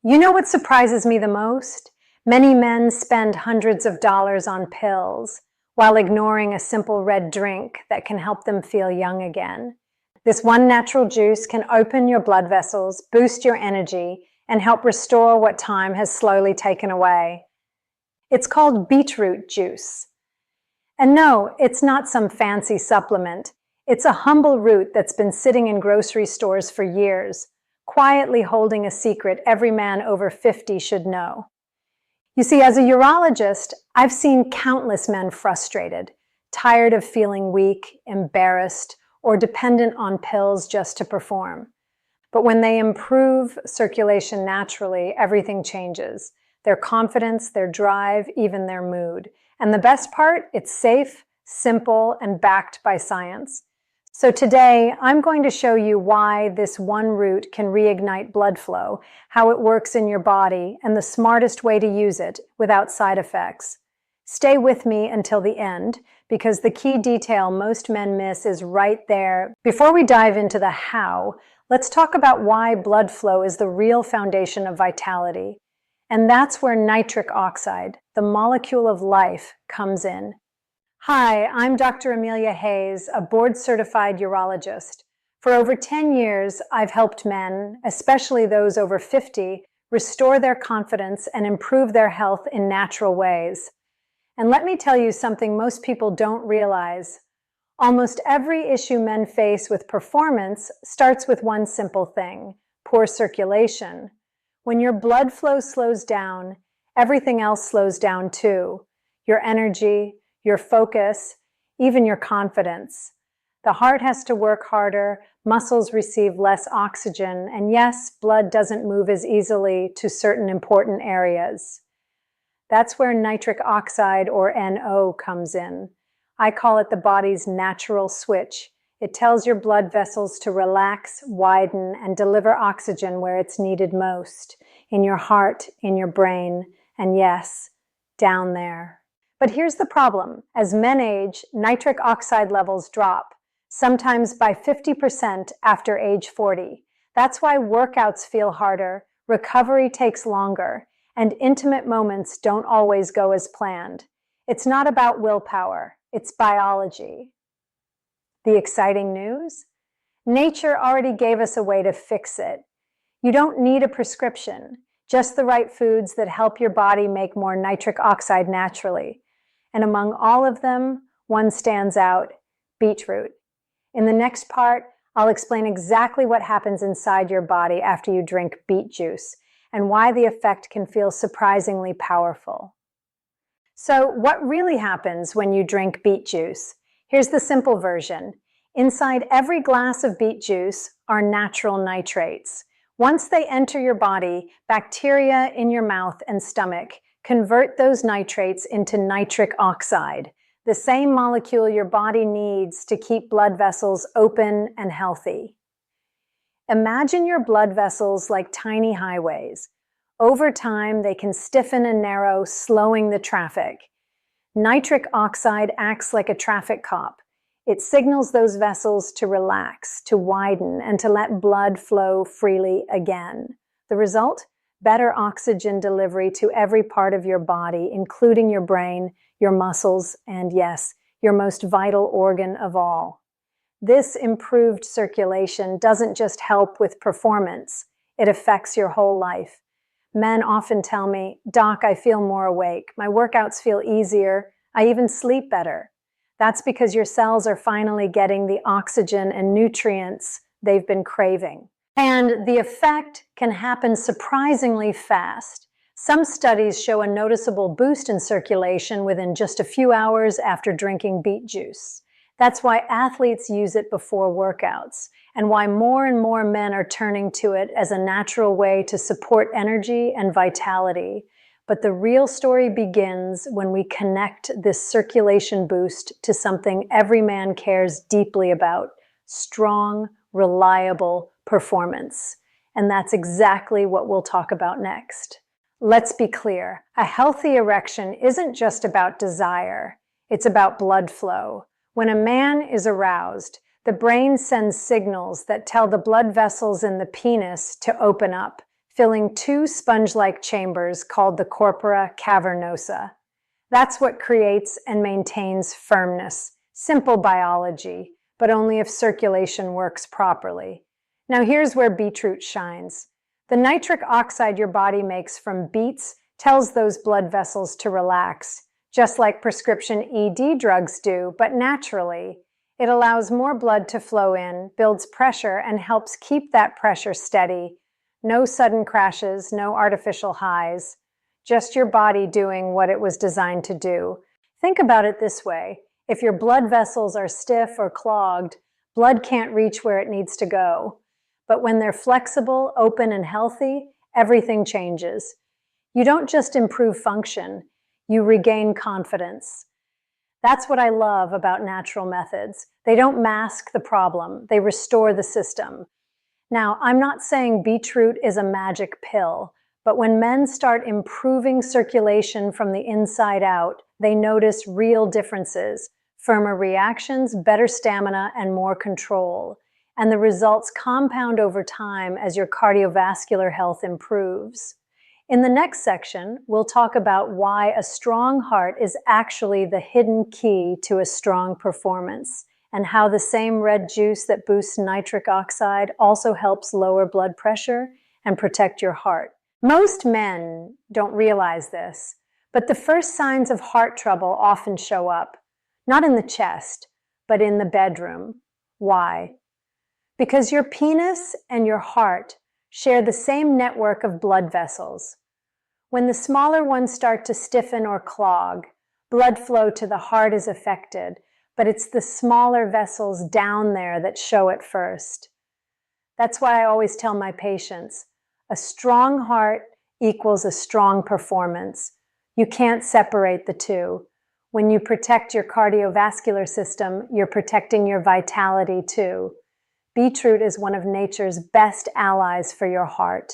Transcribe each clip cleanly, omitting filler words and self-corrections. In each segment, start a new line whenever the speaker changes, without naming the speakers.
You know what surprises me the most? Many men spend hundreds of dollars on pills while ignoring a simple red drink that can help them feel young again. This one natural juice can open your blood vessels, boost your energy, and help restore what time has slowly taken away. It's called beetroot juice. And no, it's not some fancy supplement. It's a humble root that's been sitting in grocery stores for years, quietly holding a secret every man over 50 should know. You see, as a urologist, I've seen countless men frustrated, tired of feeling weak, embarrassed, or dependent on pills just to perform. But when they improve circulation naturally, everything changes. Their confidence, their drive, even their mood. And the best part, it's safe, simple, and backed by science. So today, I'm going to show you why this one root can reignite blood flow, how it works in your body, and the smartest way to use it without side effects. Stay with me until the end, because the key detail most men miss is right there. Before we dive into the how, let's talk about why blood flow is the real foundation of vitality. And that's where nitric oxide, the molecule of life, comes in. Hi, I'm Dr. Amelia Hayes, a board-certified urologist. For over 10 years, I've helped men, especially those over 50, restore their confidence and improve their health in natural ways. And let me tell you something most people don't realize. Almost every issue men face with performance starts with one simple thing: poor circulation. When your blood flow slows down, everything else slows down too. Your energy, your focus, even your confidence. The heart has to work harder, muscles receive less oxygen, and yes, blood doesn't move as easily to certain important areas. That's where nitric oxide, or NO, comes in. I call it the body's natural switch. It tells your blood vessels to relax, widen, and deliver oxygen where it's needed most, in your heart, in your brain, and yes, down there. But here's the problem. As men age, nitric oxide levels drop, sometimes by 50% after age 40. That's why workouts feel harder, recovery takes longer, and intimate moments don't always go as planned. It's not about willpower, it's biology. The exciting news? Nature already gave us a way to fix it. You don't need a prescription, just the right foods that help your body make more nitric oxide naturally. And among all of them, one stands out: beetroot. In the next part, I'll explain exactly what happens inside your body after you drink beet juice and why the effect can feel surprisingly powerful. So, what really happens when you drink beet juice? Here's the simple version. Inside every glass of beet juice are natural nitrates. Once they enter your body, bacteria in your mouth and stomach convert those nitrates into nitric oxide, the same molecule your body needs to keep blood vessels open and healthy. Imagine your blood vessels like tiny highways. Over time, they can stiffen and narrow, slowing the traffic. Nitric oxide acts like a traffic cop. It signals those vessels to relax, to widen, and to let blood flow freely again. The result? Better oxygen delivery to every part of your body, including your brain, your muscles, and yes, your most vital organ of all. This improved circulation doesn't just help with performance, it affects your whole life. Men often tell me, "Doc, I feel more awake. My workouts feel easier. I even sleep better." That's because your cells are finally getting the oxygen and nutrients they've been craving. And the effect can happen surprisingly fast. Some studies show a noticeable boost in circulation within just a few hours after drinking beet juice. That's why athletes use it before workouts, and why more and more men are turning to it as a natural way to support energy and vitality. But the real story begins when we connect this circulation boost to something every man cares deeply about: strong, reliable performance. And that's exactly what we'll talk about next. Let's be clear. A healthy erection isn't just about desire. It's about blood flow. When a man is aroused, the brain sends signals that tell the blood vessels in the penis to open up, filling two sponge-like chambers called the corpora cavernosa. That's what creates and maintains firmness. Simple biology, but only if circulation works properly. Now here's where beetroot shines. The nitric oxide your body makes from beets tells those blood vessels to relax, just like prescription ED drugs do, but naturally. It allows more blood to flow in, builds pressure, and helps keep that pressure steady. No sudden crashes, no artificial highs. Just your body doing what it was designed to do. Think about it this way. If your blood vessels are stiff or clogged, blood can't reach where it needs to go. But when they're flexible, open, and healthy, everything changes. You don't just improve function, you regain confidence. That's what I love about natural methods. They don't mask the problem, they restore the system. Now, I'm not saying beetroot is a magic pill, but when men start improving circulation from the inside out, they notice real differences, firmer reactions, better stamina, and more control. And the results compound over time as your cardiovascular health improves. In the next section, we'll talk about why a strong heart is actually the hidden key to a strong performance, and how the same red juice that boosts nitric oxide also helps lower blood pressure and protect your heart. Most men don't realize this, but the first signs of heart trouble often show up, not in the chest, but in the bedroom. Why? Because your penis and your heart share the same network of blood vessels. When the smaller ones start to stiffen or clog, blood flow to the heart is affected, but it's the smaller vessels down there that show it first. That's why I always tell my patients, a strong heart equals a strong performance. You can't separate the two. When you protect your cardiovascular system, you're protecting your vitality too. Beetroot is one of nature's best allies for your heart.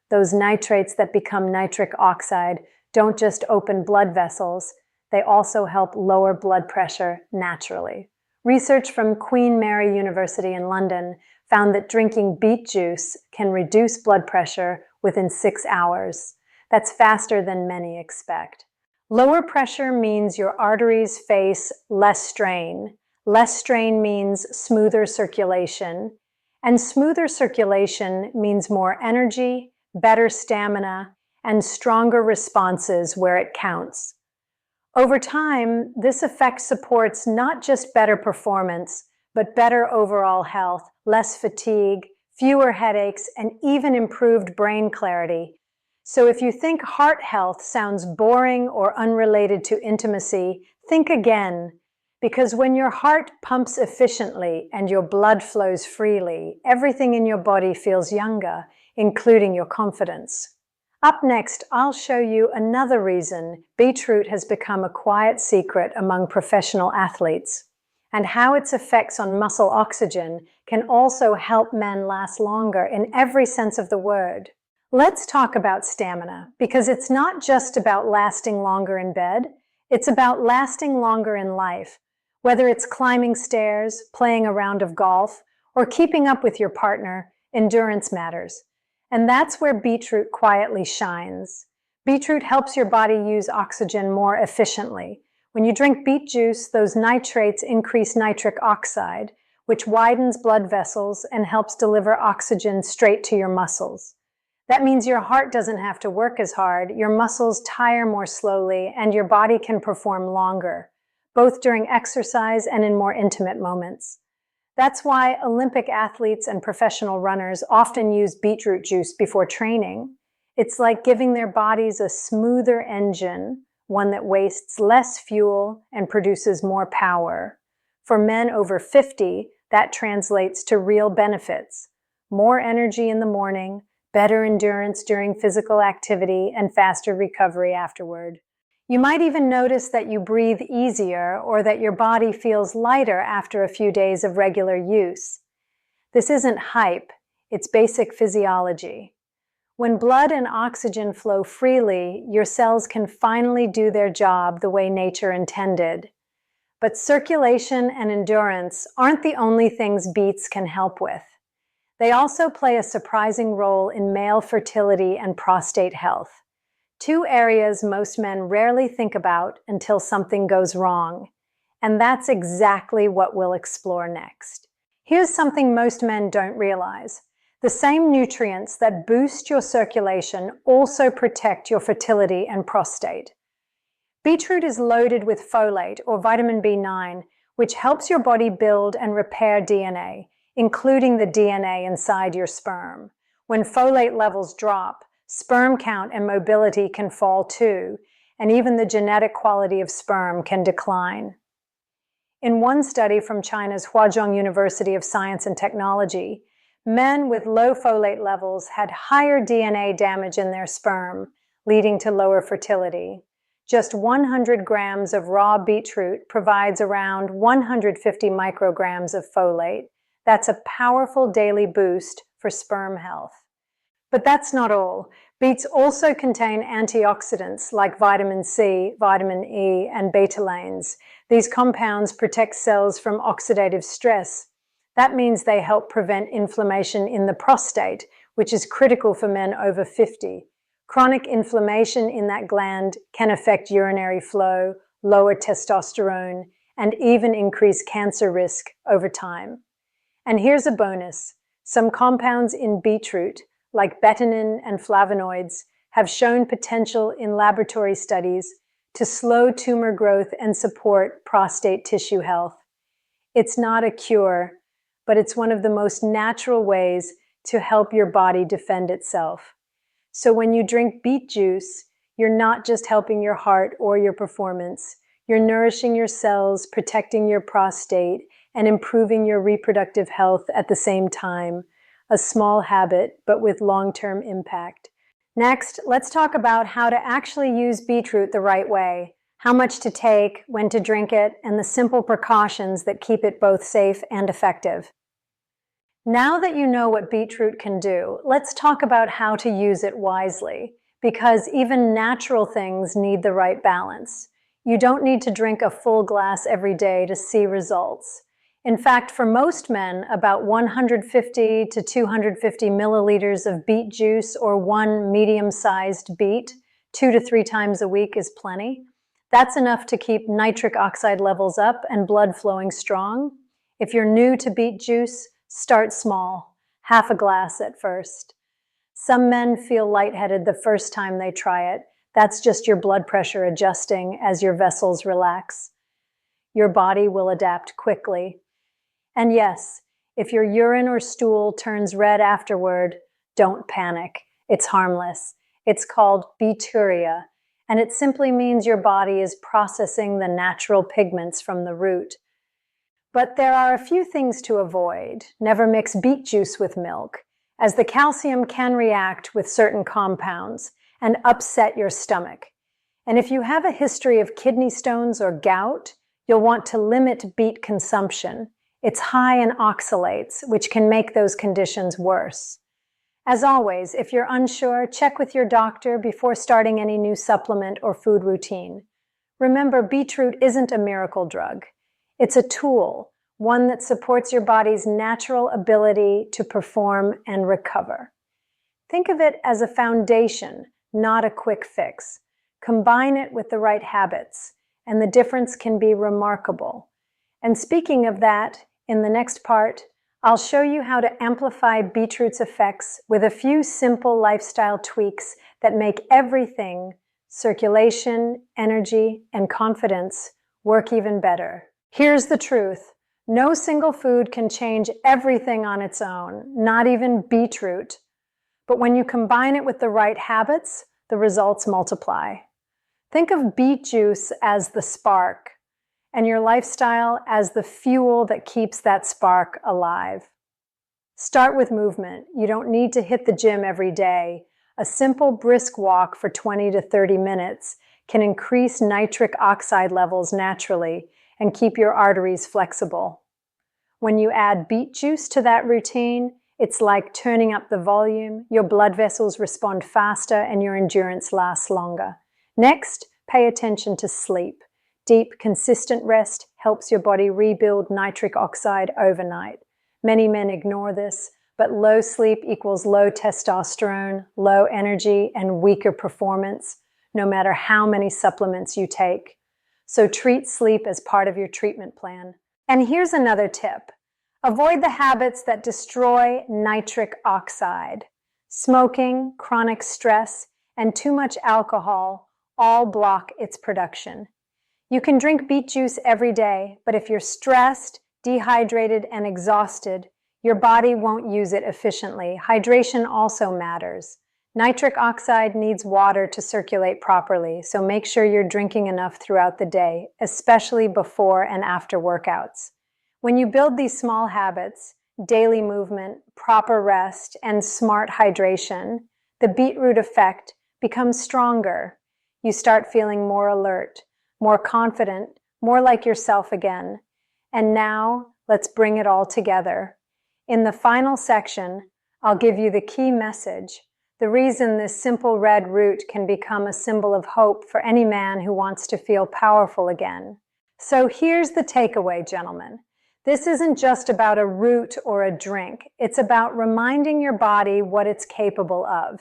Those nitrates that become nitric oxide don't just open blood vessels, they also help lower blood pressure naturally. Research from Queen Mary University in London found that drinking beet juice can reduce blood pressure within 6 hours. That's faster than many expect. Lower pressure means your arteries face less strain. Less strain means smoother circulation, and smoother circulation means more energy, better stamina, and stronger responses where it counts. Over time, this effect supports not just better performance, but better overall health, less fatigue, fewer headaches, and even improved brain clarity. So if you think heart health sounds boring or unrelated to intimacy, think again. Because when your heart pumps efficiently and your blood flows freely, everything in your body feels younger, including your confidence. Up next, I'll show you another reason beetroot has become a quiet secret among professional athletes, and how its effects on muscle oxygen can also help men last longer in every sense of the word. Let's talk about stamina, because it's not just about lasting longer in bed, it's about lasting longer in life. Whether it's climbing stairs, playing a round of golf, or keeping up with your partner, endurance matters. And that's where beetroot quietly shines. Beetroot helps your body use oxygen more efficiently. When you drink beet juice, those nitrates increase nitric oxide, which widens blood vessels and helps deliver oxygen straight to your muscles. That means your heart doesn't have to work as hard, your muscles tire more slowly, and your body can perform longer, both during exercise and in more intimate moments. That's why Olympic athletes and professional runners often use beetroot juice before training. It's like giving their bodies a smoother engine, one that wastes less fuel and produces more power. For men over 50, that translates to real benefits: more energy in the morning, better endurance during physical activity, and faster recovery afterward. You might even notice that you breathe easier or that your body feels lighter after a few days of regular use. This isn't hype, it's basic physiology. When blood and oxygen flow freely, your cells can finally do their job the way nature intended. But circulation and endurance aren't the only things beets can help with. They also play a surprising role in male fertility and prostate health, two areas most men rarely think about until something goes wrong. And that's exactly what we'll explore next. Here's something most men don't realize. The same nutrients that boost your circulation also protect your fertility and prostate. Beetroot is loaded with folate, or vitamin B9, which helps your body build and repair DNA, including the DNA inside your sperm. When folate levels drop, sperm count and mobility can fall too, and even the genetic quality of sperm can decline. In one study from China's Huazhong University of Science and Technology, men with low folate levels had higher DNA damage in their sperm, leading to lower fertility. Just 100 grams of raw beetroot provides around 150 micrograms of folate. That's a powerful daily boost for sperm health. But that's not all. Beets also contain antioxidants like vitamin C, vitamin E, and betalains. These compounds protect cells from oxidative stress. That means they help prevent inflammation in the prostate, which is critical for men over 50. Chronic inflammation in that gland can affect urinary flow, lower testosterone, and even increase cancer risk over time. And here's a bonus. Some compounds in beetroot, like betanin and flavonoids, have shown potential in laboratory studies to slow tumor growth and support prostate tissue health. It's not a cure, but it's one of the most natural ways to help your body defend itself. So when you drink beet juice, you're not just helping your heart or your performance. You're nourishing your cells, protecting your prostate, and improving your reproductive health at the same time. A small habit, but with long-term impact. Next, let's talk about how to actually use beetroot the right way, how much to take, when to drink it, and the simple precautions that keep it both safe and effective. Now that you know what beetroot can do, let's talk about how to use it wisely, because even natural things need the right balance. You don't need to drink a full glass every day to see results. In fact, for most men, about 150 to 250 milliliters of beet juice or one medium-sized beet 2 to 3 times a week is plenty. That's enough to keep nitric oxide levels up and blood flowing strong. If you're new to beet juice, start small, half a glass at first. Some men feel lightheaded the first time they try it. That's just your blood pressure adjusting as your vessels relax. Your body will adapt quickly. And yes, if your urine or stool turns red afterward, don't panic. It's harmless. It's called beeturia, and it simply means your body is processing the natural pigments from the root. But there are a few things to avoid. Never mix beet juice with milk, as the calcium can react with certain compounds and upset your stomach. And if you have a history of kidney stones or gout, you'll want to limit beet consumption. It's high in oxalates, which can make those conditions worse. As always, if you're unsure, check with your doctor before starting any new supplement or food routine. Remember, beetroot isn't a miracle drug. It's a tool, one that supports your body's natural ability to perform and recover. Think of it as a foundation, not a quick fix. Combine it with the right habits, and the difference can be remarkable. And speaking of that, in the next part, I'll show you how to amplify beetroot's effects with a few simple lifestyle tweaks that make everything, circulation, energy, and confidence, work even better. Here's the truth. No single food can change everything on its own, not even beetroot. But when you combine it with the right habits, the results multiply. Think of beet juice as the spark, and your lifestyle as the fuel that keeps that spark alive. Start with movement. You don't need to hit the gym every day. A simple brisk walk for 20 to 30 minutes can increase nitric oxide levels naturally and keep your arteries flexible. When you add beet juice to that routine, it's like turning up the volume. Your blood vessels respond faster and your endurance lasts longer. Next, pay attention to sleep. Deep, consistent rest helps your body rebuild nitric oxide overnight. Many men ignore this, but low sleep equals low testosterone, low energy, and weaker performance, no matter how many supplements you take. So treat sleep as part of your treatment plan. And here's another tip. Avoid the habits that destroy nitric oxide. Smoking, chronic stress, and too much alcohol all block its production. You can drink beet juice every day, but if you're stressed, dehydrated, and exhausted, your body won't use it efficiently. Hydration also matters. Nitric oxide needs water to circulate properly, so make sure you're drinking enough throughout the day, especially before and after workouts. When you build these small habits, daily movement, proper rest, and smart hydration, the beetroot effect becomes stronger. You start feeling more alert, more confident, more like yourself again. And now, let's bring it all together. In the final section, I'll give you the key message, the reason this simple red root can become a symbol of hope for any man who wants to feel powerful again. So here's the takeaway, gentlemen. This isn't just about a root or a drink. It's about reminding your body what it's capable of.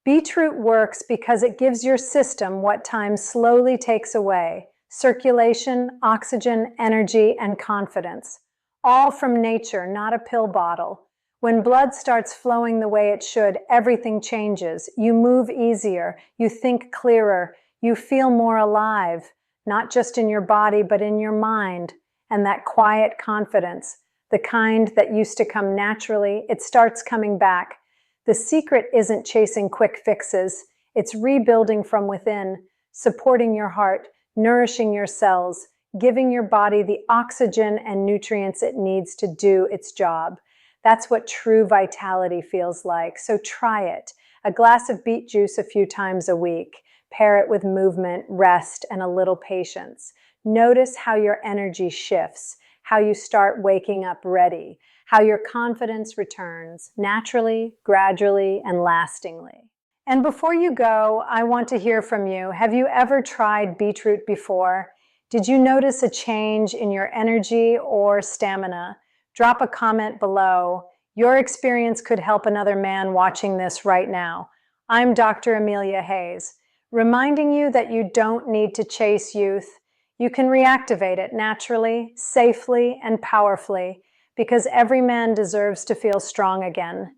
Beetroot works because it gives your system what time slowly takes away: circulation, oxygen, energy, and confidence. All from nature, not a pill bottle. When blood starts flowing the way it should, everything changes. You move easier, you think clearer, you feel more alive, not just in your body, but in your mind. And that quiet confidence, the kind that used to come naturally, it starts coming back. The secret isn't chasing quick fixes. It's rebuilding from within, supporting your heart, nourishing your cells, giving your body the oxygen and nutrients it needs to do its job. That's what true vitality feels like. So try it. A glass of beet juice a few times a week. Pair it with movement, rest, and a little patience. Notice how your energy shifts, how you start waking up ready, how your confidence returns naturally, gradually, and lastingly. And before you go, I want to hear from you. Have you ever tried beetroot before? Did you notice a change in your energy or stamina? Drop a comment below. Your experience could help another man watching this right now. I'm Dr. Amelia Hayes, reminding you that you don't need to chase youth. You can reactivate it naturally, safely, and powerfully, because every man deserves to feel strong again.